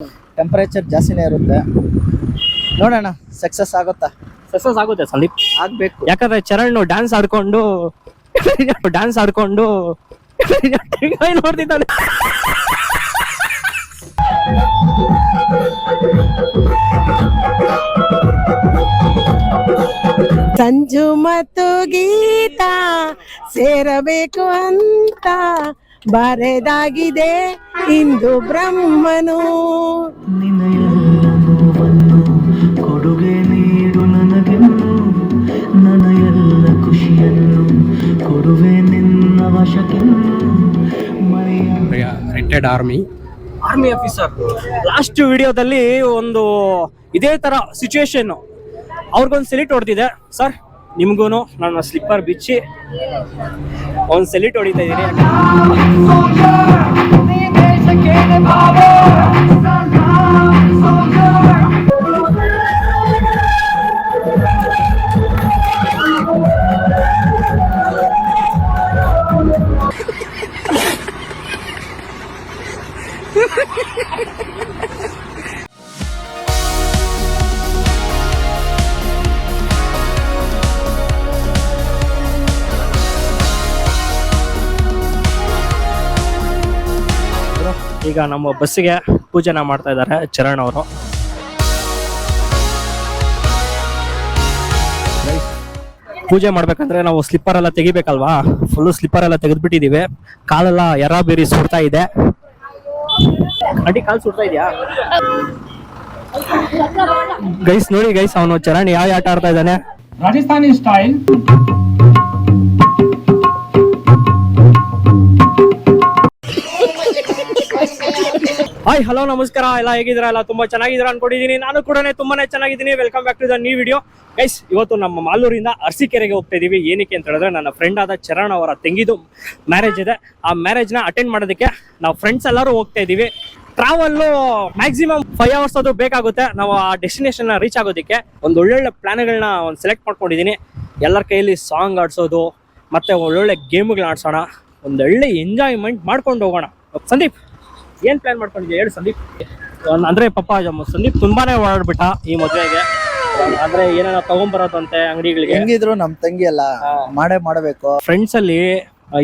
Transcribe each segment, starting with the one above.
Temperature ಜಾಸ್ತಿನೇ ಇರುತ್ತೆ. ನೋಡೋಣ ಸಕ್ಸಸ್ ಆಗುತ್ತಾ? ಸಕ್ಸಸ್ ಆಗುತ್ತೆ ಸಂದೀಪ್, ಆಗ್ಬೇಕು. ಯಾಕಂದ್ರೆ ಚರಣ್ ಡ್ಯಾನ್ಸ್ ಆಡ್ಕೊಂಡು ನೋಡ್ತಿದ್ದಾನೆ. ಸಂಜು ಮತ್ತು ಗೀತಾ ಸೇರಬೇಕು ಅಂತ ಬರೆದಾಗಿದೆ ಇಂದು ಬ್ರಹ್ಮನು. ನಿನಯೆಲ್ಲ ನೋವನ್ನು ಕೊಡುಗೆ ನೀಡು ನನಗೆನ್ನು, ನನ್ನ ಎಲ್ಲ ಖುಷಿಯನ್ನು ಕೊಡುವೆ ನಿನ್ನ ವಶಕ್ಕೆನ್ನು. ರಿಟೈರ್ಡ್ ಆರ್ಮಿ ಆಫೀಸರ್ ಲಾಸ್ಟ್ ವಿಡಿಯೋದಲ್ಲಿ ಒಂದು ಇದೇ ತರ ಸಿಚುವೇಶನ್ ಅವ್ರಿಗೊಂದು ಸೆಲ್ಯೂಟ್ ಹೊಡೆದಿದೆ. ಸರ್ ನಿಮ್ಗೂನು ನನ್ನ ಸ್ಲಿಪ್ಪರ್ ಬಿಚ್ಚಿ ಒಂದು ಸೆಲ್ಯೂಟ್ ಹೊಡಿತಾ ಇದ್ದೀನಿ. ಈಗ ನಮ್ಮ ಬಸ್ಸಿಗೆ ಪೂಜೆನ ಮಾಡ್ತಾ ಇದ್ದಾರೆ ಚರಣ್ ಅವರು. ಪೂಜೆ ಮಾಡ್ಬೇಕಂದ್ರೆ ನಾವು ಸ್ಲಿಪ್ಪರ್ ಎಲ್ಲ ತೆಗಿಬೇಕಲ್ವಾ, ಫುಲ್ ಸ್ಲಿಪ್ಪರ್ ಎಲ್ಲ ತೆಗೆದ್ಬಿಟ್ಟಿದೀವಿ. ಕಾಲೆಲ್ಲ ಎರ ಬೇರಿ ಸುಡ್ತಾ ಇದೆ. ಅಡಿ ಕಾಲು ಸುಡ್ತಾ ಇದೆಯಾ ಗೈಸ್? ನೋಡಿ ಗೈಸ್, ಅವನು ಚರಣ್ ಯಾವ ಆಟ ಆಡ್ತಾ ಇದ್ದಾನೆ, ರಾಜಸ್ಥಾನಿ ಸ್ಟೈಲ್. ಹಾಯ್ ಹಲೋ ನಮಸ್ಕಾರ, ಎಲ್ಲ ಹೇಗಿದ್ದೀರಾ? ಎಲ್ಲ ತುಂಬಾ ಚೆನ್ನಾಗಿದ್ದೀರಾ ಅನ್ಕೊಂಡಿದೀನಿ. ನಾನು ಕೂಡ ತುಂಬಾನೇ ಚೆನ್ನಾಗಿದ್ದೀನಿ. Welcome back to the new video. Guys, ಇವತ್ತು ನಮ್ಮ ಮಾಲೂರಿಂದ ಅರಸೀಕೆರೆಗೆ ಹೋಗ್ತಾ ಇದೀವಿ. ಏನಕ್ಕೆ ಅಂತ ಹೇಳಿದ್ರೆ ನನ್ನ ಫ್ರೆಂಡ್ ಆದ ಚರಣ್ ಅವರ ತಂಗಿದು ಮ್ಯಾರೇಜ್ ಇದೆ. ಆ ಮ್ಯಾರೇಜ್ ನ ಅಟೆಂಡ್ ಮಾಡೋದಕ್ಕೆ ನಾವು ಫ್ರೆಂಡ್ಸ್ ಎಲ್ಲರೂ ಹೋಗ್ತಾ ಇದೀವಿ. ಟ್ರಾವೆಲ್ ಮ್ಯಾಕ್ಸಿಮಮ್ 5 hours ಅದು ಬೇಕಾಗುತ್ತೆ ನಾವು ಆ ಡೆಸ್ಟಿನೇಷನ್ ರೀಚ್ ಆಗೋದಕ್ಕೆ. ಒಂದು ಒಳ್ಳೊಳ್ಳೆ ಪ್ಲಾನ್ಗಳನ್ನ ಒಂದು ಸೆಲೆಕ್ಟ್ ಮಾಡ್ಕೊಂಡಿದ್ದೀನಿ. ಎಲ್ಲರ ಕೈಯಲ್ಲಿ ಸಾಂಗ್ ಆಡ್ಸೋದು ಮತ್ತೆ ಒಳ್ಳೊಳ್ಳೆ ಗೇಮ್ಗಳನ್ನ ಆಡ್ಸೋಣ, ಒಂದೊಳ್ಳೆ ಎಂಜಾಯ್ಮೆಂಟ್ ಮಾಡ್ಕೊಂಡು ಹೋಗೋಣ. ಸಂದೀಪ್, ಏನ್ ಪ್ಲಾನ್ ಮಾಡ್ಕೊಂಡಿದ್ಯಾ ಹೇಳು ಸಂದೀಪ್? ಅಂದ್ರೆ ಪಾಪ ಸಂದೀಪ್ ತುಂಬಾನೇ ಓಡಾಡ್ಬಿಟ್ಟ ಈ ಮದುವೆಗೆ. ಅಂದ್ರೆ ಏನೇನೋ ತಗೊಂಡ್ಬರೋದಂತೆ ಅಂಗಡಿಗಳಿಗೆ. ಹೆಂಗಿದ್ರು ನಮ್ ತಂಗಿ ಅಲ್ಲ, ಮಾಡಬೇಕು. ಫ್ರೆಂಡ್ಸ್ ಅಲ್ಲಿ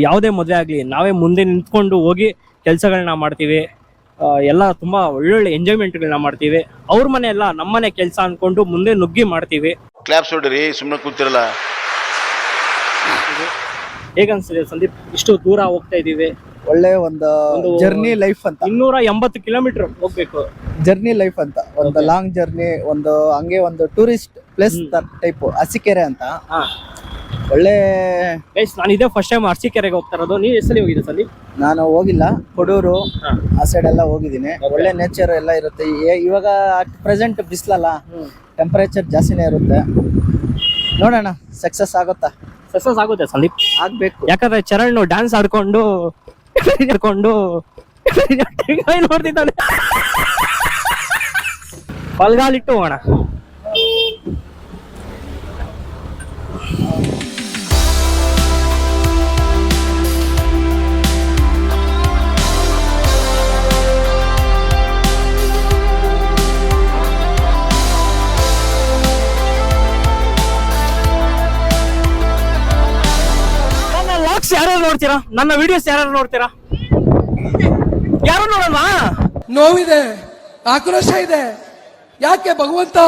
ಯಾವುದೇ ಮದುವೆ ಆಗ್ಲಿ ನಾವೇ ಮುಂದೆ ನಿಂತ್ಕೊಂಡು ಹೋಗಿ ಕೆಲ್ಸಗಳನ್ನ ಮಾಡ್ತೀವಿ. ಎಲ್ಲ ತುಂಬಾ ಒಳ್ಳೊಳ್ಳೆ ಎಂಜಾಯ್ಮೆಂಟ್ಗಳನ್ನ ಮಾಡ್ತೀವಿ. ಅವ್ರ ಮನೆ ಎಲ್ಲ ನಮ್ಮನೆ ಕೆಲ್ಸ ಅನ್ಕೊಂಡು ಮುಂದೆ ನುಗ್ಗಿ ಮಾಡ್ತೀವಿ. ಕ್ಲಾಪ್ಸ್ ಹೊಡ್ರಿ, ಸುಮ್ಮನೆ ಕೂತಿರಲ್ಲ. ಹೇಗನ್ಸಿದೆ ಸಂದೀಪ್? ಇಷ್ಟು ದೂರ ಹೋಗ್ತಾ ಇದೀವಿ. ಒಳ್ಳೆ ಒಂದು ಜರ್ನಿ ಲೈಫ್ ಅಂತ. 280 ಕಿಲೋಮೀಟರ್ ಹೋಗ್ಬೇಕು. ಜರ್ನಿ ಲೈಫ್ ಅಂತ, ಒಂದು ಲಾಂಗ್ ಜರ್ನಿ, ಒಂದು ಹಂಗೆ ಒಂದು ಟೂರಿಸ್ಟ್ ಪ್ಲೇಸ್ ಟೈಪ್ ಅರಸೀಕೆರೆ ಅಂತ. ಒಳ್ಳೆ ಗೈಸ್, ನಾನು ಇದೇ ಫಸ್ಟ್ ಟೈಮ್ ಅರಸೀಕೆರೆಗೆ ಹೋಗ್ತಾ ಇರೋದು. ನೀವು ಎಷ್ಟಲ್ಲಿ ಹೋಗಿದೆ ಸಂದೀಪ್? ನಾನು ಹೋಗಿಲ್ಲ, ಕೊಡೂರು ಆ ಸೈಡ್ ಎಲ್ಲ ಹೋಗಿದ್ದೀನಿ. ಒಳ್ಳೆ ನೇಚರ್ ಎಲ್ಲ ಇರುತ್ತೆ. ಇವಾಗ ಪ್ರೆಸೆಂಟ್ ಬಿಸಿಲಲ್ಲ, ಟೆಂಪರೇಚರ್ ಜಾಸ್ತಿನೇ ಇರುತ್ತೆ. ನೋಡೋಣ ಸಕ್ಸಸ್ ಆಗುತ್ತಾ? ಸಕ್ಸಸ್ ಆಗುತ್ತೆ ಸಂದೀಪ್, ಆಗ್ಬೇಕು. ಯಾಕಂದ್ರೆ ಚರಣ್ ಡ್ಯಾನ್ಸ್ ಆಡ್ಕೊಂಡು ನೋಡ್ತಿದ್ದಾನೆ. ಬಲ್ಗಾಲಿಟ್ಟು ಹೋಗೋಣ. ಯಾರು ನೋಡ್ತೀರಾ? ನನ್ನ ವಿಡಿಯೋಸ್ ಯಾರು ನೋಡ್ತೀರಾ? ಯಾರು ನೋಡಲ್ವಾ? ನೋವಿದೆ, ಆಕ್ರೋಶ ಇದೆ. ಯಾಕೆ ಭಗವಂತ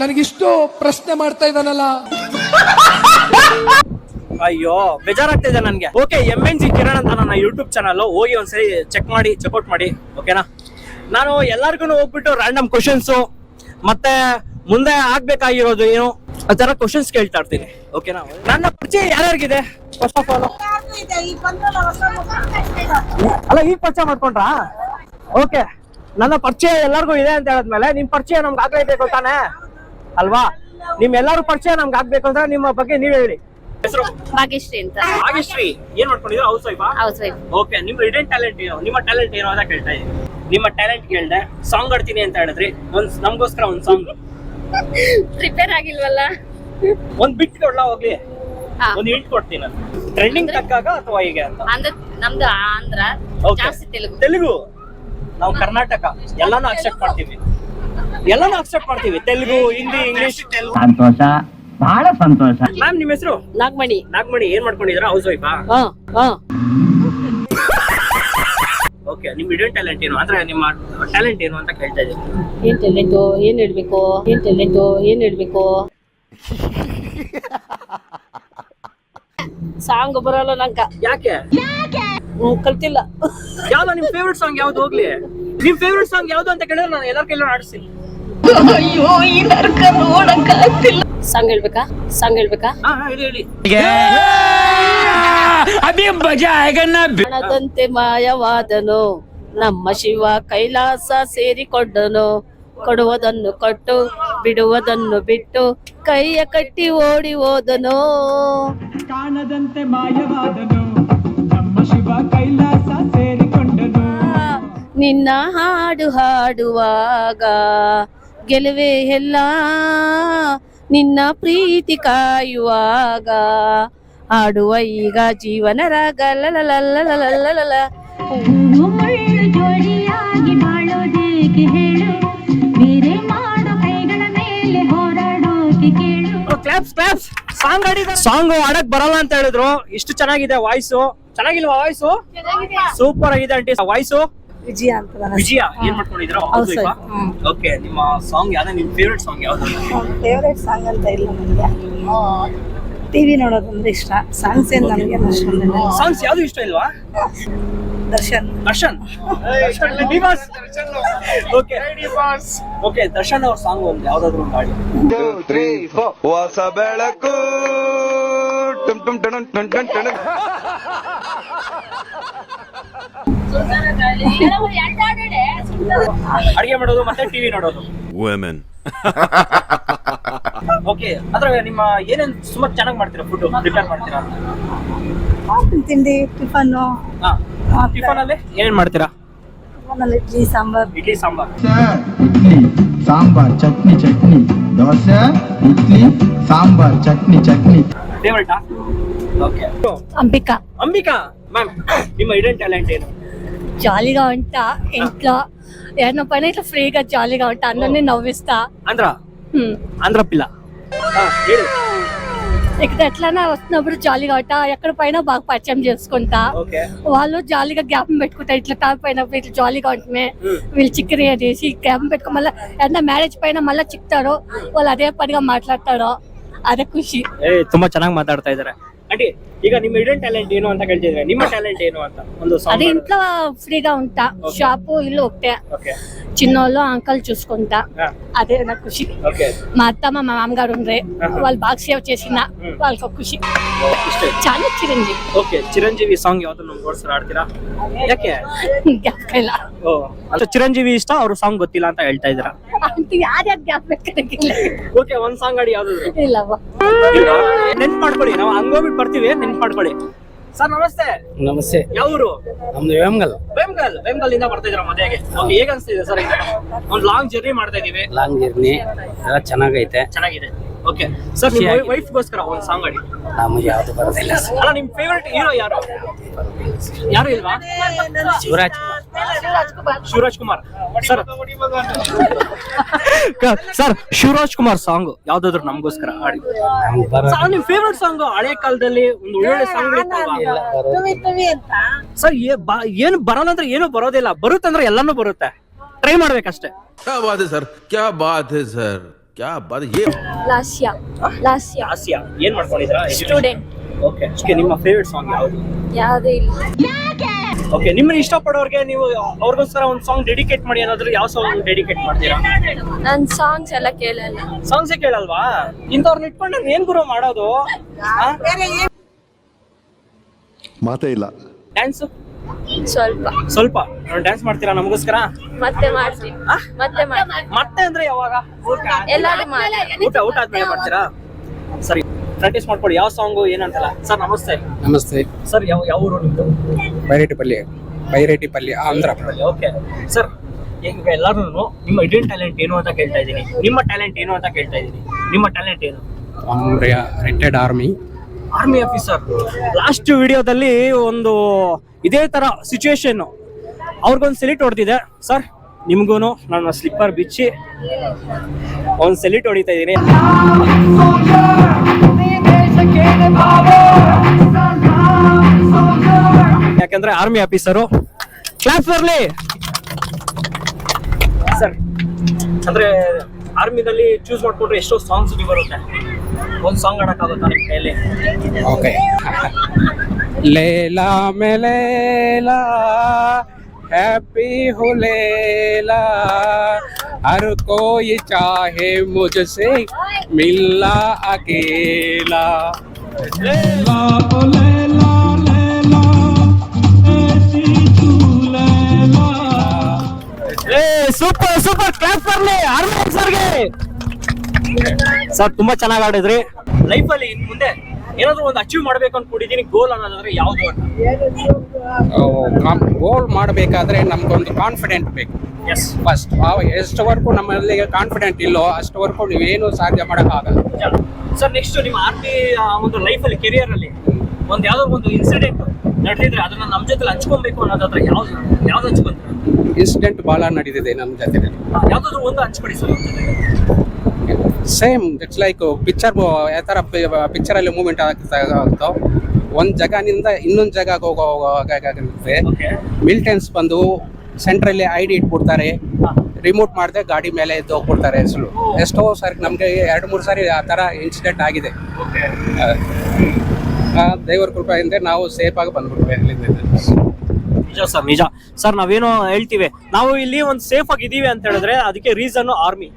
ನನಗಿಷ್ಟು ಪ್ರಶ್ನೆ ಮಾಡ್ತಾ ಇದ್ದಾನಲ್ಲ? ಅಯ್ಯೋ, ಬೇಜಾರಾಗ್ತಾ ಇದೆ ನನ್ಗೆ. ಓಕೆ, MNC ಕಿರಣ್ ಅಂತ ನನ್ನ ಯೂಟ್ಯೂಬ್ ಚಾನಲ್, ಹೋಗಿ ಒಂದ್ಸರಿ ಚೆಕ್ಔಟ್ ಮಾಡಿ, ಓಕೆನಾ? ನಾನು ಎಲ್ಲರಿಗೂ ಹೋಗ್ಬಿಟ್ಟು ರ್ಯಾಂಡಮ್ ಕ್ವಶನ್ಸ್ ಮತ್ತೆ ಮುಂದೆ ಆಗ್ಬೇಕಾಗಿರೋದು ಏನು ಆ ತರ ಕ್ವಶನ್ಸ್ ಕೇಳ್ತಾ ಇರ್ತೀನಿ, ಓಕೆನಾ? ನನ್ನ ಪರಿಚಯ ಯಾರ್ಯಾರಿಗಿದೆ ಫಸ್ಟ್ ಆಫ್ ಆಲ್? ಅಲ್ಲ, ಈಗ ಪರಿಚಯ ಮಾಡ್ಕೊಂಡ್ರಾ? ಓಕೆ, ನನ್ನ ಪರಿಚಯ ಎಲ್ಲರಿಗೂ ಇದೆ ಅಂತ ಹೇಳಿದ್ಮೇಲೆ ನಿಮ್ ಪರಿಚಯ ನಮ್ಗೆ ಆಗ್ಲೇಬೇಕು ತಾನೆ ಅಲ್ವಾ? ನಿಮ್ ಎಲ್ಲಾರು ಪರಿಚಯ ನಮ್ಗೆ ಆಗ್ಬೇಕು ಅಂದ್ರೆ ನಿಮ್ಮ ಬಗ್ಗೆ ನೀವ್ ಹೇಳಿ. ಹೆಸರು? ಭಾಗ್ಯಶ್ರೀ ಅಂತ. ಭಾಗ್ಯಶ್ರೀ, ಏನ್ ಮಾಡ್ಕೊಂಡಿದ್ರು? House wife. House wife. Okay, ನಿಮ್ ಹಿಡನ್ ಟ್ಯಾಲೆಂಟ್ ಏನು? ನಿಮ್ಮ ಟ್ಯಾಲೆಂಟ್ ಏನೋ ಅಂತ ಕೇಳ್ತಾ ಇದೀನಿ. ನಿಮ್ಮ ಟ್ಯಾಲೆಂಟ್ ಕೇಳ್ದೆ. ಸಾಂಗ್ ಆಡ್ತೀನಿ ಅಂತ ಹೇಳಿದ್ರಿ, ನಮ್ಗೋಸ್ಕರ ಒಂದ್ ಸಾಂಗ್. ಪ್ರಿಪೇರ್ ಆಗಿಲ್ವಲ್ಲ? ಒಂದ್ ಬಿಟ್ ಕೊಡ್ಲಾ ಹೋಗ್ಲಿ? ಒಂದ್ ಹಿಂಟ್ ಕೊಡ್ತೀನಿ. ಟ್ರೆಂಡಿಂಗ್ ತಕ್ಕಾಗ ಅಥವಾ ಹೀಗೆ ಅಂತ? ನಮ್ದು ಆಂಧ್ರ, ಜಾಸ್ತಿ ತೆಲುಗು. ತೆಲುಗು? ನಾವು ಕರ್ನಾಟಕ ಎಲ್ಲಾನು ಅಕ್ಸೆಪ್ಟ್ ಮಾಡ್ತೀವಿ, ಎಲ್ಲಾನು ಅಕ್ಸೆಪ್ಟ್ ಮಾಡ್ತೀವಿ. ತೆಲುಗು, ಹಿಂದಿ, ಇಂಗ್ಲಿಷ್. ಸಂತೋಷ, ಬಹಳ ಸಂತೋಷ. ಮ್ಯಾಮ್ ನಿಮ್ಮ ಹೆಸರು? ನಾಗಮಣಿ. ನಾಗಮಣಿ. ಏನ್ ಮಾಡ್ಕೊಂಡಿದ್ದೀರಾ? ಹೌಸ್ ವೈಫಾ? ಓಕೆ. ನಿಮ್ ಹಿಡನ್ ಟ್ಯಾಲೆಂಟ್ ಏನು ಅಂದ್ರೆ ನಿಮ್ಮ ಟ್ಯಾಲೆಂಟ್ ಏನು ಅಂತ ಕೇಳ್ತಾ ಇದ್ದೀನಿ. ಏನ್ ಟ್ಯಾಲೆಂಟು, ಏನ್ ಹೇಳ್ಬೇಕು, ಏನ್ ಟ್ಯಾಲೆಂಟು, ಏನ್ ಹೇಳ್ಬೇಕು. ಸಾಂಗ್ ಬರಲ್ಲ ನಂಗ. ಯಾಕೆ? ಕಲ್ತಿಲ್ಲ. ಯಾವ್ದು ನಿಮ್ ಫೇವ್ರೆಟ್ ಸಾಂಗ್ ಯಾವ್ದು? ಹೋಗ್ಲಿ, ನಿಮ್ ಫೇವ್ರೆಟ್ ಸಾಂಗ್ ಯಾವ್ದು ಅಂತ ಕೇಳಿದ್ರೆ ನಾನು ಎಲ್ಲರ ಕೈಲೂ ಆಡಿಸ್ತೀನಿ. ಸಾಂಗ್ ಹೇಳ್ಬೇಕಾ? ಸಾಂಗ್ ಹೇಳ್ಬೇಕಾ? ಹೇಳಿ ಹೇಳಿ. ಹಣದಂತೆ ಮಾಯವಾದನು ನಮ್ಮ ಶಿವ ಕೈಲಾಸ ಸೇರಿಕೊಂಡನು. ಕೊಡುವುದನ್ನು ಕೊಟ್ಟು ಬಿಡುವುದನ್ನು ಬಿಟ್ಟು ಕೈಯ ಕಟ್ಟಿ ಓಡಿ ಹೋದನು. ಕಾಣದಂತೆ ಮಾಯವಾದನು ನಮ್ಮ ಶಿವ ಕೈಲಾಸ ಸೇರಿಕೊಂಡನು. ನಿನ್ನ ಹಾಡು ಹಾಡುವಾಗ ಗೆಲುವೆ ಎಲ್ಲ, ನಿನ್ನ ಪ್ರೀತಿ ಕಾಯುವಾಗ ಹಾಡುವ ಈಗ ಜೀವನ ರಾಗ. ಲಲಲಲಲಲಲಲ. ಜೋಡಿಯಾಗಿ ಬಾಳೋದೇಕೆ ಹೇಳು, ಬೇರೆ ಮಾಡೋ ಕೈಗಳ ಮೇಲೆ ಹೋರಾಡೋಕೆ ಕೇಳು. Claps claps. ಸಾಂಗ್ ಆಡಿದ್ರು, ಸಾಂಗ್ ಆಡಕ್ ಬರಲ್ಲ ಅಂತ ಹೇಳಿದ್ರು. ಇಷ್ಟು ಚೆನ್ನಾಗಿದೆ ವಾಯ್ಸು. ಚೆನ್ನಾಗಿಲ್ವಾ ವಾಯ್ಸು? ಸೂಪರ್ ಆಗಿದೆ ಆಂಟಿ ವಾಯ್ಸು. ವಿಜಯ ಅಂತ ನನ್ನ ವಿಜಯ. ಏನ್ ಮಾಡ್ಕೊಂಡಿದ್ರು? ಓಕೆ. ನಿಮ್ಮ ಸಾಂಗ್ ಯಾವ್ದು? ನಿಮ್ ಫೇವ್ರೆಟ್ ಸಾಂಗ್ ಯಾವ್ದು? ಫೇವ್ರೆಟ್ ಸಾಂಗ್ ಅಂತ ಇಲ್ಲ ನನಗೆ. ಟಿವಿ ನೋಡೋದಂದ್ರೆ ಇಷ್ಟ. ಸಾಂಗ್ಸ್ ಏನ್ ನನಗೆ ಅಷ್ಟೊಂದಿಲ್ಲ. ಸಾಂಗ್ಸ್ ಯಾವ್ದು ಇಷ್ಟ ಇಲ್ವಾ? ದರ್ಶನ್. ದರ್ಶನ್. Okay okay. ದರ್ಶನ್ ಅವ್ರ ಸಾಂಗ್ ಒಂದು ಯಾವ್ದಾದ್ರು ಒಂದು ಹಾಡಿ. ಹೊಸ ಬೆಳಕು ಟುಮ್ ಟುಮ್ ಟಣ್ ಟಣ್ ಟಣ್ ಟಣ್. ಅಡಿಗೆ ಮಾಡೋದು ಮತ್ತೆ ಟಿವಿ ನೋಡೋದು. ಓಕೆ. ಅದ್ರ ನಿಮ್ಮ ಏನೇನ್ ತುಂಬಾ ಚೆನ್ನಾಗಿ ಮಾಡ್ತೀರಾ? ಫುಡ್ ಪ್ರಿಪೇರ್ ಮಾಡ್ತೀರಾ? ತಿಂಡಿ, ಟಿಫನ್ನು, ಟಿಫನ್ ಅಲ್ಲಿ ಏನೇನ್ ಮಾಡ್ತೀರಾ? ಇಡ್ಲಿ ಸಾಂಬಾರ್. ಇಡ್ಲಿ ಸಾಂಬಾರ್. ಇಡ್ಲಿ ಸಾಂಬಾರ್ ಚಟ್ನಿ ಚಟ್ನಿ. ದೋಸೆ ಇಡ್ಲಿ ಸಾಂಬಾರ್ ಚಟ್ನಿ ಚಟ್ನಿ. ಫೇವರೇಟಾ? ಓಕೆ. అంబిక. ಅಂಬಿಕಾ ಮ್ಯಾಮ್, ನಿಮ್ಮ ಹಿಡನ್ ಟ್ಯಾಲೆಂಟ್ ಏನು? జాలీగా ఉంటా ఇంట్లో. ఏదైనా పని ఇట్లా ఫ్రీగా జాలీగా ఉంటా, అందరినీ నవ్విస్తా. ఆంధ్ర పిల్ల. ಹೇಳಿ. ఇక్కడ ఎట్లైనా వస్తున్నప్పుడు జాలీగా ఉంటా. ఎక్కడ పైన బాగా పరిచయం చేసుకుంటా. ఓకే. వాళ్ళు జాలీగా జ్ఞాపం పెట్టుకుంటారు. ఇట్లా టాప్ పైన ఇట్లా జాలీగా ఉంటున్నాయి. వీళ్ళు చిక్కరి అనేసి జ్ఞాపం పెట్టుకో. మళ్ళీ ఏదైనా మ్యారేజ్ పైన మళ్ళీ చిక్తారో వాళ్ళు అదే పనిగా మాట్లాడతారో అదే ఖుషి. ತುಂಬಾ ಚೆನ್ನಾಗಿ ಮಾತಾಡ್ತಾ ಇದಾರೆ ಆಂಟಿ. ಈಗ ನಿಮ್ಮ ಹಿಡನ್ ಟ್ಯಾಲೆಂಟ್ ಏನು ಅಂತ ಕೇಳ್ತಿದ್ರೆ, ನಿಮ್ಮ ಟ್ಯಾಲೆಂಟ್ ಏನು ಅಂತ ಒಂದು అదే ಸಾಂಗ್. ఇంట్లో ఫ్రీగా ఉంటా. షాపు ఇల్లు ఒకటే. ఓకే. చిన్నోళ్ళు అంకల్ చూసుకుంటా. అదే నాకు ఖుషి. ఓకే. మా అత్తమ్మ మా మామగారు ఉండ్రే, వాళ్ళు బాగా సేవ్ చేసిన వాళ్ళకి ఒక ఖುಷಿ. చాలా చిరంజీవి. ಓಕೆ. ಚಿರಂಜೀವಿ ಸಾಂಗ್ ಯಾವ್ದು ನಮ್ಗೆ ಓಡಿಸ್ತಾರೆ, ಆಡ್ತೀರಾ? ಯಾಕೆ? ಜ್ಞಾಪಕ ಇಲ್ಲ. ಓ, ಅಂತ ಚಿರಂಜೀವಿ ಇಷ್ಟ, ಅವ್ರ ಸಾಂಗ್ ಗೊತ್ತಿಲ್ಲ ಅಂತ ಹೇಳ್ತಾ ಇದ್ದೀರಾ? ಅಂತ ಯಾರ್ಯಾರು ಜ್ಞಾಪಕ ಓಕೆ. ಒಂದ್ ಸಾಂಗ್ ಆಡಿ ಯಾವ್ದಾದ್ರು. ಇಲ್ಲವ್ವ. ನೆನ್ಪ್ ಮಾಡ್ಕೊಳ್ಳಿ, ನಾವು ಹಂಗೋಗ್ಬಿಟ್ಟು ಬರ್ತೀವಿ, ನೆನ್ಪ್ ಮಾಡ್ಕೊಳ್ಳಿ. ಸರ್ ನಮಸ್ತೆ. ನಮಸ್ತೆ. ಯಾವ ಊರು? ನಮ್ದು ವೇಮಗಲ್. ವೇಮಗಲ್ ಇಂದ ಬರ್ತಾ ಇದ್ರ ಮದುವೆಗೆ. ಓಕೆ. ಹೇಗ ಅನ್ಸ್ತಿದೆ ಸರ್? ಈಗ ಒಂದು ಲಾಂಗ್ ಜರ್ನಿ ಮಾಡ್ತಾ ಇದೀವಿ. ಲಾಂಗ್ ಜರ್ನಿ ಎಲ್ಲ ಚೆನ್ನಾಗೈತೆ. ಚೆನ್ನಾಗಿದೆ. ಓಕೆ ಸರ್, ನಿಮ್ಮ ವೈಫ್ಗೋಸ್ಕರ ಒಂದು ಸಾಂಗ್ ಆಡಿ. ನಮಗೆ ಯಾವ್ದು ಬರೋದಿಲ್ಲ. ಅಲ್ಲ, ನಿಮ್ ಫೇವರೇಟ್ ಹೀರೋ ಯಾರು? ಯಾರು ಇಲ್ವಾ? Shivraj Shivraj Kumar sir. Sir, Shivraj Kumar song ಯಾವ್ದಾದ್ರು ನಮಗೋಸ್ಕರ ಆಡಿ. ಸರ್, ನಿಮ್ ಫೇವರೇಟ್ ಸಾಂಗ್ ಹಳೆ ಕಾಲದಲ್ಲಿ ಒಂದು ಒಳ್ಳೊಳ್ಳೆ ಸಾಂಗ್ ಸರ್. ಏನು ಬರಲ್ಲ ಅಂದ್ರೆ ಏನು ಬರೋದಿಲ್ಲ, ಬರುತ್ತಂದ್ರೆ ಎಲ್ಲಾನು ಬರುತ್ತೆ. ಟ್ರೈ ಮಾಡ್ಬೇಕಷ್ಟೇ. क्या बात है सर, क्या बात है सर, क्या बात है ये. ಲಾಸ್ಯ. ಆಸಿಯಾ ಏನ್ ಮಾಡ್ಕೊಂಡಿದ್ರಾ? ಸ್ಟೂಡೆಂಟ್. ಓಕೆ. ನಿಮ್ಮ ಫೇವರೇಟ್ ಸಾಂಗ್ ಯಾವುದು? ಯಾವುದೇ ಇಲ್ಲ. ಓಕೆ. ನಿಮ್ಮನ್ನ ಇಷ್ಟಪಡೋರ್ಗೆ ನೀವು ಅವ್ರಿಗೋಸ್ಕರ ಒಂದು ಸಾಂಗ್ ಡೆಡಿಕೇಟ್ ಮಾಡಿ ಅನ್ನೋದ್ರು, ಯಾವ ಸಾಂಗ್ ಡೆಡಿಕೇಟ್ ಮಾಡ್ತೀರಾ? ನಾನು ಸಾಂಗ್ಸ್ ಎಲ್ಲ ಕೇಳಲ್ಲ. ಸಾಂಗ್ಸೇ ಕೇಳಲ್ವಾ? ಇಂಥವ್ರನ್ನ ಇಟ್ಕೊಂಡು ನಾನು ಏನ್ ಗುರು ಮಾಡೋದು? ಮಾತೇ ಇಲ್ಲ. ಡ್ಯಾನ್ಸ್ ಸ್ವಲ್ಪ ಡ್ಯಾನ್ಸ್ ಮಾಡ್ತೀರಾ ನಮಗೋಸ್ಕರ? ಮತ್ತೆ ಮಾಡ್ತೀನಿ. ಮತ್ತೆ ಅಂದ್ರೆ ಯಾವಾಗ? ಎಲ್ಲಾರು ಊಟ ಆದ್ಮೇಲೆ ಮಾಡ್ತೀರಾ? ಸರಿ, ಪ್ರಾಕ್ಟೀಸ್ ಮಾಡ್ಕೊಳ್ಳಿ. ಯಾವ ಸಾಂಗು ಏನಂತಲ್ಲ. ಸರ್ ನಮಸ್ತೆ. ನಮಸ್ತೆ ಸರ್, ಯಾವ ಊರು ನಿಮ್ದು? ಬೈರೇಟಿಪಲ್ಲಿ ಆಂಧ್ರ. ಓಕೆ ಸರ್, ಈಗ ಎಲ್ಲಾರು ನಿಮ್ಮ ಹಿಡನ್ ಟ್ಯಾಲೆಂಟ್ ಏನು ಅಂತ ಕೇಳ್ತಾ ಇದ್ದೀನಿ. ನಿಮ್ಮ ಟ್ಯಾಲೆಂಟ್ ಏನು ಅಂತ ಕೇಳ್ತಾ ಇದ್ದೀನಿ. ನಿಮ್ಮ ಟ್ಯಾಲೆಂಟ್ ಏನು? Retired army officer. ಲಾಸ್ಟ್ ವಿಡಿಯೋದಲ್ಲಿ ಒಂದು ಇದೇ ತರ ಸಿಚುವೇಶನ್ ಅವ್ರಿಗೊಂದು ಸೆಲ್ಯೂಟ್ ಹೊಡೆದಿದೆ ಸರ್. ನಿಮ್ಗೂ ನನ್ನ ಸ್ಲಿಪ್ಪರ್ ಬಿಚ್ಚಿ ಒಂದು ಸೆಲ್ಯೂಟ್ ಹೊಡಿತಾ ಇದ್ದೀನಿ. ಯಾಕಂದ್ರೆ ಆರ್ಮಿ ಆಫೀಸರು. ಕ್ಲಾಸ್ ಬರಲಿ ಸರ್. ಅಂದ್ರೆ ಆರ್ಮಿನಲ್ಲಿ ಚೂಸ್ ಮಾಡ್ಕೊಂಡ್ರೆ ಎಷ್ಟೋ ಸಾಂಗ್ಸ್ ಬರುತ್ತೆ. ಒಂದು ಸಾಂಗ್ ಆಡಕ್ಕಾಗುತ್ತಾ ನಿಮ್ಮ ಕೈಯಲ್ಲಿ? ಓಕೆ. ಲೇಲಾ ಮೇಲೇಲಾ हैप्पी हो लेला हर कोई चाहे मुझसे मिलना अकेला. लैला ओ लैला लैला ऐसी तू लैला. ಸೂಪರ್ ಸೂಪರ್, ಕ್ಲಾಸ್ ಬರಲಿ ಆರ್ಮಿ ಆಫೀಸರ್ಗೆ. ಸರ್ ತುಂಬಾ ಚೆನ್ನಾಗಿ ಆಡಿದ್ರಿ. ಲೈಫಲ್ಲಿ ಇನ್ ಮುಂದೆ ಏನಾದ್ರು ಒಂದು ಅಚೀವ್ ಮಾಡ್ಬೇಕು ಅನ್ಕೊಂಡಿದ್ದೀನಿ, ಗೋಲ್ ಅನ್ನೋದಾದ್ರೆ ಯಾವ್ದು ಅಂತ? ಗೋಲ್ ಮಾಡಬೇಕಾದ್ರೆ ನಮ್ಗೊಂದು ಕಾನ್ಫಿಡೆಂಟ್ ಬೇಕು. ಎಸ್, ಫಸ್ಟ್ ಎಷ್ಟವರೆಗೂ ನಮ್ಮಲ್ಲಿ ಕಾನ್ಫಿಡೆಂಟ್ ಇಲ್ಲೋ ಅಷ್ಟವರೆಗೂ ನೀವೇನು ಸಾಧ್ಯ ಮಾಡೋಕ್ಕಾಗಲ್ಲ. ಸರ್ ನೆಕ್ಸ್ಟ್ ನಿಮ್ಮ ಆರ್ಮಿ ಒಂದು ಲೈಫಲ್ಲಿ ಕೆರಿಯರ್ ಅಲ್ಲಿ ಒಂದು ಯಾವ್ದೋ ಒಂದು ಇನ್ಸಿಡೆಂಟ್ ನಡೆದಿದ್ರೆ ಅದನ್ನ ನಮ್ಮ ಜೊತೆ ಹಂಚ್ಕೊಬೇಕು ಅನ್ನೋದಾದ್ರೆ ಯಾವ್ದು ಹಂಚ್ಕೊಂತೀರ? ಇನ್ಸಿಡೆಂಟ್ ಬಹಳ ನಡೆದಿದೆ ನಮ್ಮ ಜೊತೆ. ಯಾವ್ದಾದ್ರು ಒಂದು ಹಂಚ್ಕೊಡಿ sir. Same it's like picture ಯಾವ ಥರ ಪಿಕ್ಚರಲ್ಲಿ ಮೂವ್ಮೆಂಟ್ ಆಗ್ತೋ ಒಂದು ಜಾಗನಿಂದ ಇನ್ನೊಂದು ಜಾಗಕ್ಕೆ ಹೋಗೋಗುತ್ತೆ. ಮಿಲಿಟೆನ್ಸ್ ಬಂದು ಸೆಂಟ್ರಲ್ಲಿ ID ಇಟ್ಬಿಡ್ತಾರೆ, ರಿಮೋಟ್ ಮಾಡದೆ ಗಾಡಿ ಮೇಲೆ ಎದ್ದು ಹೋಗ್ಬಿಡ್ತಾರೆ. ಎಷ್ಟೋ ಸಾರಿ ನಮಗೆ 2-3 ಸಾರಿ ಆ ಥರ ಇನ್ಸಿಡೆಂಟ್ ಆಗಿದೆ. ದೇವರ ಕೃಪೆಯಿಂದ ನಾವು ಸೇಫ್ ಆಗಿ ಬಂದ್ಬಿಟ್ವಿ ಅಲ್ಲಿಂದ. ನಿಜ ಸರ್, ನಿಜ ಸರ್. ನಾವೇನೋ ಹೇಳ್ತೀವಿ, ನಾವು ಇಲ್ಲಿ ಒಂದು ಸೇಫ್ ಆಗಿದ್ದೀವಿ ಅಂತ ಹೇಳಿದ್ರೆ ಅದಕ್ಕೆ ರೀಸನ್ ಆರ್ಮಿ.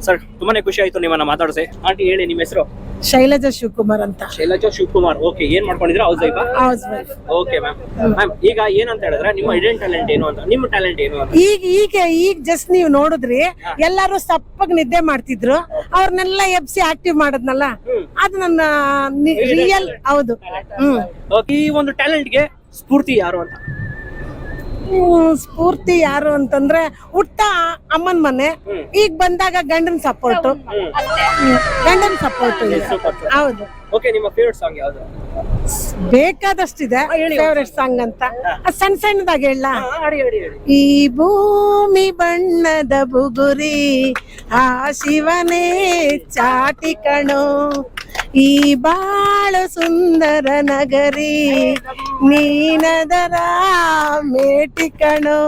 ಸರ್ ತುಂಬಾನೇ ಖುಷಿ ಆಯ್ತು ನಿಮ್ಮನ್ನ ಮಾತಾಡಿಸಿ. ಆಂಟಿ ಹೇಳಿ, ನಿಮ್ಮ ಹೆಸರು? ಶೈಲಜಾ ಶಿವಕುಮಾರ್ ಅಂತ. ಶೈಲಜಾ ಶಿವಕುಮಾರ್. ಓಕೆ, ಏನ್ ಮಾಡ್ಕೊಂಡಿದ್ರ? House wife? House wife. Okay ma'am. Ma'am ಈಗ ಏನಂತ ಹೇಳಿದ್ರೆ ನಿಮ್ಮ ಐಡೆಂಟ್ ಟ್ಯಾಲೆಂಟ್ ಏನು ಅಂತ, ನಿಮ್ಮ ಟ್ಯಾಲೆಂಟ್ ಏನು ಅಂತ? ಈಗ ಜಸ್ಟ್ ನೀವು ನೋಡಿದ್ರಿ, ಎಲ್ಲಾರು ಸಪ್ಪಗ್ ನಿದ್ದೆ ಮಾಡ್ತಿದ್ರು, ಅವ್ರನ್ನೆಲ್ಲ ಎಬ್ಸಿ ಆಕ್ಟಿವ್ ಮಾಡದ್ನಲ್ಲ, ಅದು ನನ್ನ ರಿಯಲ್. ಹೌದು. ಈ ಒಂದು ಟ್ಯಾಲೆಂಟ್ಗೆ ಸ್ಫೂರ್ತಿ ಯಾರು ಅಂತ? ಸ್ಫೂರ್ತಿ ಯಾರು ಅಂತಂದ್ರೆ ಹುಟ್ಟ ಅಮ್ಮನ್ ಮನೆ, ಈಗ ಬಂದಾಗ ಗಂಡನ್ ಸಪೋರ್ಟ್. ಹೌದು. ಓಕೆ, ನಿಮ್ಮ ಫೇವರೇಟ್ ಸಾಂಗ್ ಯಾವುದು? ಬೇಕಾದಷ್ಟಿದೆ ಫೇವರೇಟ್ ಸಾಂಗ್ ಅಂತ. ಸಣ್ಣ ಸಣ್ಣದಾಗ ಹೇಳ. ಈ ಭೂಮಿ ಬಣ್ಣದ ಬುಗುರಿ ಆ ಶಿವನೇ ಚಾಟಿ ಕಣೋ, ಈ ಬಾಳು ಸುಂದರ ನಗರಿ ನೀನದರ ಮೇಟಿ ಕಣೋ,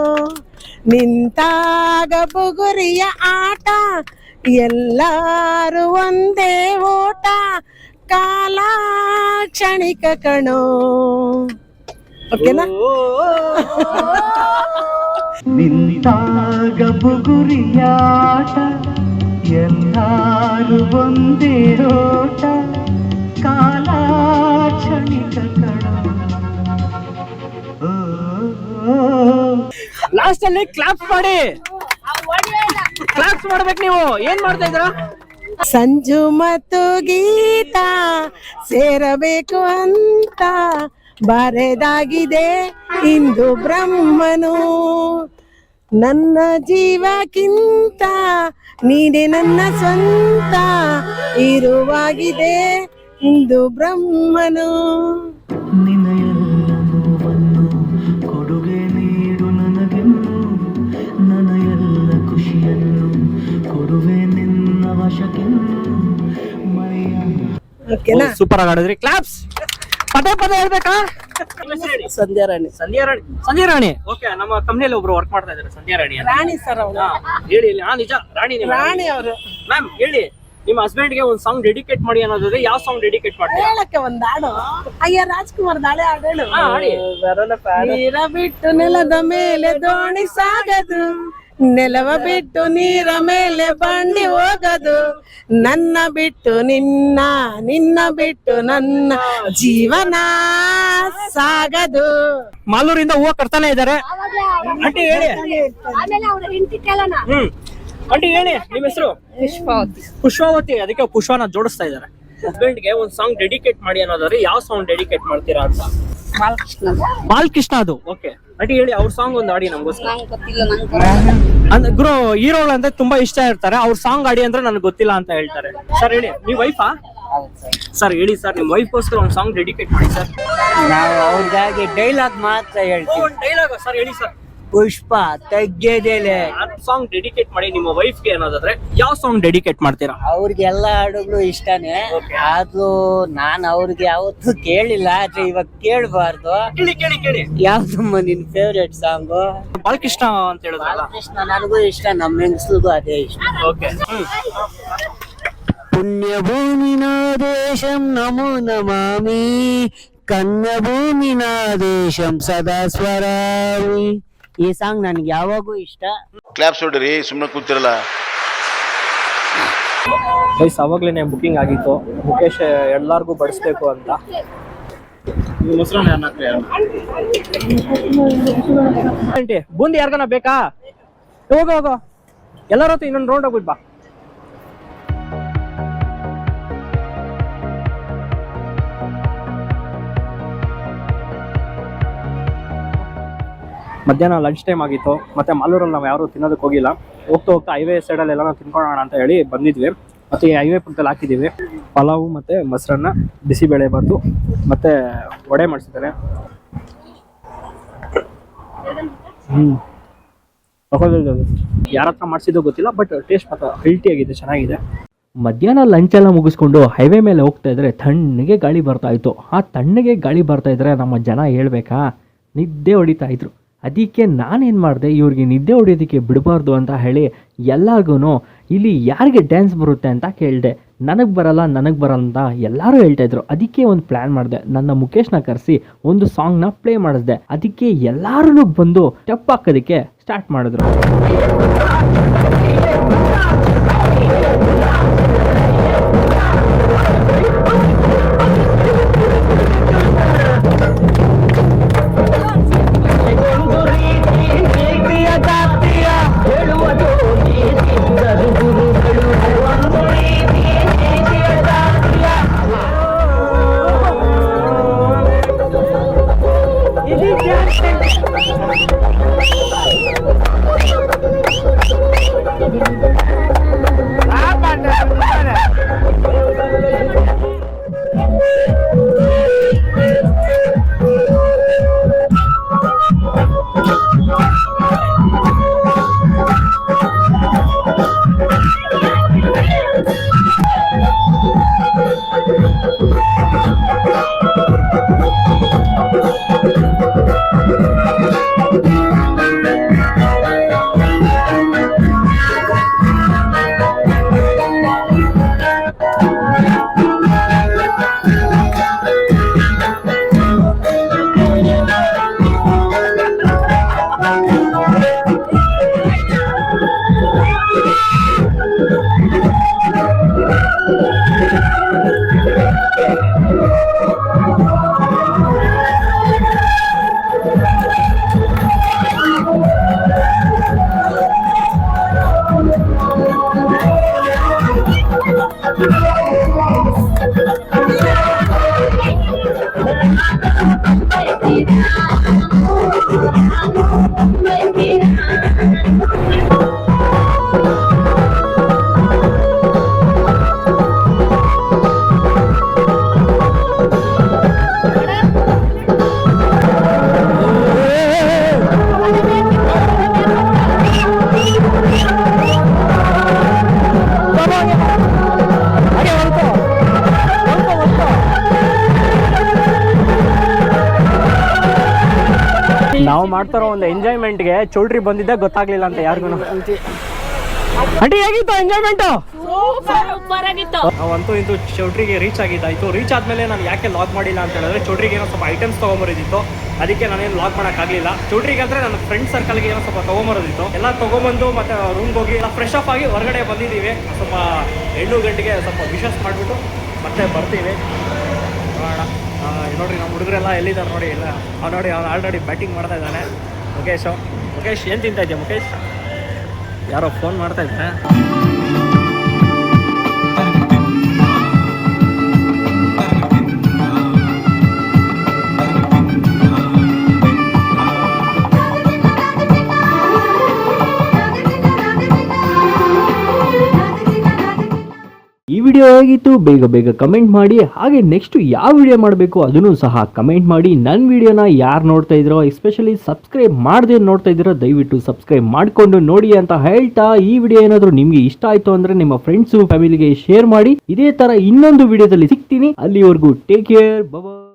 ನಿಂತಾಗ ಬುಗುರಿಯ ಆಟ ಎಲ್ಲಾರು ಒಂದೇ ಓಟ, ಕಾಲ ಕ್ಷಣಿಕ ಕಣೋ. ಓಕೆನಾ? ನಿಂತಾಗ ಬುಗುರಿಯಾಟ ಎಲ್ಲಾರು ಒಂದೇ ಓಟ, ಕಾಲ ಕ್ಷಣಿಕ ಕಣ. ಲಾಸ್ಟ್ ಅಲ್ಲಿ ಕ್ಲಾಪ್ ಮಾಡಿ, ಕ್ಲಾಪ್ಸ್ ಮಾಡ್ಬೇಕು. ನೀವು ಏನ್ ಮಾಡ್ತಾ ಇದ್ದೀರಾ? ಸಂಜು ಮತ್ತು ಗೀತಾ ಸೇರಬೇಕು ಅಂತ ಬರೆದಾಗಿದೆ ಇಂದು ಬ್ರಹ್ಮನು, ನನ್ನ ಜೀವಕ್ಕಿಂತ ನೀನೆ ನನ್ನ ಸ್ವಂತ ಇರುವಾಗಿದೆ ಇಂದು ಬ್ರಹ್ಮನು. ನಿನ್ನ ಎಲ್ಲ ನೋವನ್ನು ಕೊಡುಗೆ ನೀಡು ನನಗೆನ್ನು, ನನ್ನ ಎಲ್ಲ ಖುಷಿಯನ್ನು ಕೊಡುವೆ ನಿನ್ನ ವಶಕ್ಕೆನ್ನು ಮರೆಯ. ಓಕೆನಾ? ಸೂಪರ್ ಆಗಿ ಆಡಿದ್ರಿ. ಕ್ಲಾಪ್ಸ್. ಪದೇ ಹೇಳ್ಬೇಕಾ? ಸಂಧ್ಯಾ ರಾಣಿ. ಸಂಧ್ಯಾ ರಾಣಿ. ಸಂಧ್ಯಾ ರಾಣಿ. ಓಕೆ, ನಮ್ಮ ಕಂಪ್ನಿಯಲ್ಲಿ ಒಬ್ರು ವರ್ಕ್ ಮಾಡ್ತಾ ಇದ್ದಾರೆ ಸಂಧ್ಯಾ ರಾಣಿ ಅಂತ. ರಾಣಿ ಸರ್ ಅವರು. ಹೇಳಿ. ನಿಜ ರಾಣಿ. ರಾಣಿ ಅವರು. ಮ್ಯಾಮ್ ಹೇಳಿ, ನಿಮ್ಮ ಹಸ್ಬೆಂಡ್ ಗೆ ಒಂದು ಸಾಂಗ್ ಡೆಡಿಕೇಟ್ ಮಾಡಿ ಅನ್ನೋದಾದ್ರೆ ಯಾವ ಸಾಂಗ್ ಡೆಡಿಕೇಟ್ ಮಾಡ್ತೀರಾ? ಹೇಳಕ್ಕೆ ಒಂದ್ ಹಾಡು. ಅಯ್ಯ ರಾಜ್ಕುಮಾರ್ ದಾಳೆ ಹಾಡೇಳು. ನೀರ ಬಿಟ್ಟು ನೆಲದ ಮೇಲೆ ದೋಣಿ ಸಾಗದು, ನೆಲವ ಬಿಟ್ಟು ನೀರ ಮೇಲೆ ಬಂಡಿ ಹೋಗದು, ನನ್ನ ಬಿಟ್ಟು ನಿನ್ನ, ನಿನ್ನ ಬಿಟ್ಟು ನನ್ನ ಜೀವನ ಸಾಗದು. ಮಾಲೂರಿಂದ ಹೂವ ಕಟ್ತಾನೆ ಇದ್ದಾರೆ. ಆಂಟಿ ಹೇಳಿ. ಆಂಟಿ ಹೇಳಿ, ನಿಮ್ಮ ಹೆಸರು? ಪುಷ್ಪಾವತಿ. ಪುಷ್ಪಾವತಿ. ಅದಕ್ಕೆ ಪುಷ್ಪನ ಜೋಡಿಸ್ತಾ ಇದ್ದಾರೆ. ಹಸ್ಬೆಂಡ್ ಗೆ ಒಂದು ಸಾಂಗ್ ಡೆಡಿಕೇಟ್ ಮಾಡಿ ಅನ್ನೋದಾದ್ರೆ ಯಾವ ಸಾಂಗ್ ಡೆಡಿಕೇಟ್ ಮಾಡ್ತೀರಾ ಅಂತ? ಬಾಲಕೃಷ್ಣ ಅದು. ಓಕೆ ಆಂಟಿ ಹೇಳಿ, ಅವ್ರ ಸಾಂಗ್ ಒಂದು ಆಡಿ ನಮಗೋಸ್ಕರ. ಅಂದ್ರೆ ಗುರು ಹೀರೋಗಳಂದ್ರೆ ತುಂಬಾ ಇಷ್ಟ ಇರ್ತಾರೆ, ಅವ್ರ ಸಾಂಗ್ ಆಡಿ ಅಂದ್ರೆ ನನಗೆ ಗೊತ್ತಿಲ್ಲ ಅಂತ ಹೇಳ್ತಾರೆ. ಸರ್ ಹೇಳಿ, ನೀವ್ ವೈಫಾ? ಸರ್ ಹೇಳಿ ಸರ್, ನಿಮ್ ವೈಫ್ಗೋಸ್ಕರ ಒಂದು ಸಾಂಗ್ ಡೆಡಿಕೇಟ್ ಮಾಡಿ ಸರ್. ನಾವು ಅವ್ರಿಗಾಗಿ ಡೈಲಾಗ್ ಮಾತ್ರ ಹೇಳ್ತೀವಿ. ಡೈಲಾಗ್ ಸರ್ ಹೇಳಿ ಸರ್. ಪುಷ್ಪ ತೆಗ್ಗೆದೇಲೆ ಸಾಂಗ್ ಡೆಡಿಕೇಟ್ ಮಾಡಿ ನಿಮ್ಮ ವೈಫ್ಗೆ ಅನ್ನೋದಾದ್ರೆ ಯಾವ ಸಾಂಗ್ ಡೆಡಿಕೇಟ್ ಮಾಡ್ತೀರಾ? ಅವ್ರಿಗೆ ಎಲ್ಲ ಹಾಡುಗಳು ಇಷ್ಟನೇ. ಅದು ನಾನು ಅವ್ರಿಗೆ ಯಾವತ್ತೂ ಕೇಳಿಲ್ಲ, ಆದ್ರೆ ಇವಾಗ ಕೇಳಬಾರ್ದು. ಕೇಳಿ ಕೇಳಿ ಕೇಳಿ. ಯಾವ್ದಮ್ಮ ನಿನ್ ಫೇವ್ರೇಟ್ ಸಾಂಗು? ಬಾಲಕೃಷ್ಣ ಅಂತ ಹೇಳಿದ್ರಲ್ಲ. ಕೃಷ್ಣ ನನಗೂ ಇಷ್ಟ, ನಮ್ಮ ಹೆಂಗಸ್ರಿಗೂ ಅದೇ ಇಷ್ಟ. ಓಕೆ. ಪುಣ್ಯಭೂಮಿನ ದೇಶಂ ನಮೋ ನಮಾಮಿ, ಕನ್ಯಭೂಮಿನ ದೇಶಂ ಸದಾ ಸ್ವರಾಮಿ. ಈ ಸಾಂಗ್ ನನ್ಗೆ ಯಾವಾಗೂ ಇಷ್ಟ. ಕ್ಲಾಪ್ಸ್ ಹೊಡ್ರಿ, ಸುಮ್ಮನೆ ಕೂತಿರಲ್ಲ. ಗೈಸ್ ಅವಾಗ್ಲೇನೆ ಬುಕಿಂಗ್ ಆಗಿತ್ತು, ಮುಖೇಶ್ ಎಲ್ಲಾರ್ಗು ಬಡಿಸ್ಬೇಕು ಅಂತ. ಬೂಂದಿ ಯಾರ್ಗನ ಬೇಕಾ? ಹೋಗೋ ಹೋಗೋ, ಎಲ್ಲರ ಹೊತ್ತು ಇನ್ನೊಂದು ರೌಂಡ್ ಹೋಗ್ಬಿಟ್ ಬಾ. ಮಧ್ಯಾಹ್ನ ಲಂಚ್ ಟೈಮ್ ಆಗಿತ್ತು, ಮತ್ತೆ ಮಾಲೂರಲ್ಲಿ ನಾವು ಯಾರು ತಿನ್ನೋದಕ್ಕೆ ಹೋಗಿಲ್ಲ. ಹೋಗ್ತಾ ಹೋಗ್ತಾ ಹೈವೇ ಸೈಡಲ್ಲಿ ಎಲ್ಲ ತಿನ್ಕೊಳ್ಳೋಣ ಅಂತ ಹೇಳಿ ಬಂದಿದ್ವಿ. ಮತ್ತು ಈ ಹೈವೇ ಪಕ್ಕದಲ್ಲಿ ಹಾಕಿದ್ದೀವಿ ಪಲಾವು ಮತ್ತು ಮೊಸರನ್ನ, ಬಿಸಿಬೇಳೆ ಬಾತು ಮತ್ತು ವಡೆ ಮಾಡಿಸಿದ್ದಾರೆ. ಯಾರ ಹತ್ರ ಮಾಡಿಸಿದ್ದು ಗೊತ್ತಿಲ್ಲ, ಬಟ್ ಟೇಸ್ಟ್ ಮಾತ್ರ ಹೆಲ್ಟಿ ಆಗಿದೆ, ಚೆನ್ನಾಗಿದೆ. ಮಧ್ಯಾಹ್ನ ಲಂಚ್ ಎಲ್ಲ ಮುಗಿಸ್ಕೊಂಡು ಹೈವೇ ಮೇಲೆ ಹೋಗ್ತಾ ಇದ್ರೆ ತಣ್ಣಗೆ ಗಾಳಿ ಬರ್ತಾ ಇತ್ತು. ಆ ತಣ್ಣಗೆ ಗಾಳಿ ಬರ್ತಾ ಇದ್ರೆ ನಮ್ಮ ಜನ ಹೇಳ್ಬೇಕಾ, ನಿದ್ದೆ ಹೊಡಿತಾ ಇದ್ರು. ಅದಕ್ಕೆ ನಾನೇನು ಮಾಡಿದೆ, ಇವ್ರಿಗೆ ನಿದ್ದೆ ಹೊಡಿಯೋದಕ್ಕೆ ಬಿಡಬಾರ್ದು ಅಂತ ಹೇಳಿ ಎಲ್ಲರಿಗೂ ಇಲ್ಲಿ ಯಾರಿಗೆ ಡ್ಯಾನ್ಸ್ ಬರುತ್ತೆ ಅಂತ ಕೇಳಿದೆ. ನನಗೆ ಬರಲ್ಲ ಅಂತ ಎಲ್ಲರೂ ಹೇಳ್ತಾಯಿದ್ರು. ಅದಕ್ಕೆ ಒಂದು ಪ್ಲ್ಯಾನ್ ಮಾಡಿದೆ, ನನ್ನ ಮುಖೇಶ್ನ ಕರೆಸಿ ಒಂದು ಸಾಂಗ್ನ ಪ್ಲೇ ಮಾಡಿಸ್ದೆ. ಅದಕ್ಕೆ ಎಲ್ಲರೂ ಬಂದು ಸ್ಟೆಪ್ ಹಾಕೋದಕ್ಕೆ ಸ್ಟಾರ್ಟ್ ಮಾಡಿದ್ರು. ನಾವು ಮಾಡ್ತಾರೋ ಒಂದು ಎಂಜಾಯ್ಮೆಂಟ್ಗೆ ಚೌಲ್ಟ್ರಿ ಬಂದಿದ್ದೆ ಗೊತ್ತಾಗ್ಲಿಲ್ಲ ಅಂತ ಯಾರಿಗೂ. ಆಂಟಿ ಹೇಗಿತ್ತು ಎಂಜಾಯ್ಮೆಂಟ್? ನಾವಂತೂ ಇಂತೂ ಚೌಟ್ರಿಗೆ ರೀಚ್ ಆಗಿದ್ದಾಯ್ತು. ರೀಚ್ ಆದ್ಮೇಲೆ ನಾನು ಯಾಕೆ ಲಾಗ್ ಮಾಡಿಲ್ಲ ಅಂತ ಹೇಳಿದ್ರೆ, ಚೌಟ್ರಿಗೆ ಏನೋ ಸ್ವಲ್ಪ ಐಟಮ್ಸ್ ತೊಗೊಂಬರೋದಿತ್ತು, ಅದಕ್ಕೆ ನಾನೇನು ಲಾಗ್ ಮಾಡೋಕ್ಕಾಗಲಿಲ್ಲ. ಚೌಟ್ರಿಗೆ ಅಂದರೆ ನನ್ನ ಫ್ರೆಂಡ್ ಸರ್ಕಲ್ಗೆ ಏನೋ ಸ್ವಲ್ಪ ತೊಗೊಂಬರೋದಿತ್ತು, ಎಲ್ಲ ತೊಗೊಂಬಂದು ಮತ್ತೆ ರೂಮ್ಗೆ ಹೋಗಿ ಎಲ್ಲ ಫ್ರೆಶ್ ಅಪ್ ಆಗಿ ಹೊರಗಡೆ ಬಂದಿದ್ದೀವಿ. ಸ್ವಲ್ಪ 7 ಗಂಟೆಗೆ ಸ್ವಲ್ಪ ವಿಶಸ್ ಮಾಡಿಬಿಟ್ಟು ಮತ್ತೆ ಬರ್ತೀವಿ. ನೋಡೋಣ. ನೋಡ್ರಿ ನಮ್ಮ ಹುಡುಗರೆಲ್ಲ ಎಲ್ಲಿದ್ದಾರೆ ನೋಡಿ. ಇಲ್ಲ ನೋಡಿ, ಅವ್ನು ಆಲ್ರೆಡಿ ಬ್ಯಾಟಿಂಗ್ ಮಾಡ್ತಾ ಇದ್ದಾನೆ. ಮುಖೇಶ್ ಏನು ತಿಂತಾ ಇದೆಯಾ ಮುಖೇಶ್? ಯಾರೋ ಫೋನ್ ಮಾಡ್ತಾ ಇದ್ದಾರೆ. ಈ ವಿಡಿಯೋ ಹೇಗಿತ್ತು ಬೇಗ ಬೇಗ ಕಮೆಂಟ್ ಮಾಡಿ. ಹಾಗೆ ನೆಕ್ಸ್ಟ್ ಯಾವ ವಿಡಿಯೋ ಮಾಡಬೇಕು ಅದನ್ನು ಸಹ ಕಮೆಂಟ್ ಮಾಡಿ. ನನ್ನ ವಿಡಿಯೋನ ಯಾರು ನೋಡ್ತಾ ಇದ್ರೋ ಎಸ್ಪೆಷಲಿ ಸಬ್ಸ್ಕ್ರೈಬ್ ಮಾಡದೆ ನೋಡ್ತಾ ಇದ್ದೀರೋ ದಯವಿಟ್ಟು ಸಬ್ಸ್ಕ್ರೈಬ್ ಮಾಡ್ಕೊಂಡು ನೋಡಿ ಅಂತ ಹೇಳ್ತಾ, ಈ ವಿಡಿಯೋ ಏನಾದರೂ ನಿಮ್ಗೆ ಇಷ್ಟ ಆಯ್ತು ಅಂದ್ರೆ ನಿಮ್ಮ ಫ್ರೆಂಡ್ಸ್ ಫ್ಯಾಮಿಲಿಗೆ ಶೇರ್ ಮಾಡಿ. ಇದೇ ತರ ಇನ್ನೊಂದು ವಿಡಿಯೋದಲ್ಲಿ ಸಿಗ್ತೀನಿ. ಅಲ್ಲಿವರೆಗೂ ಟೇಕ್ ಕೇರ್, ಬಾಯ್.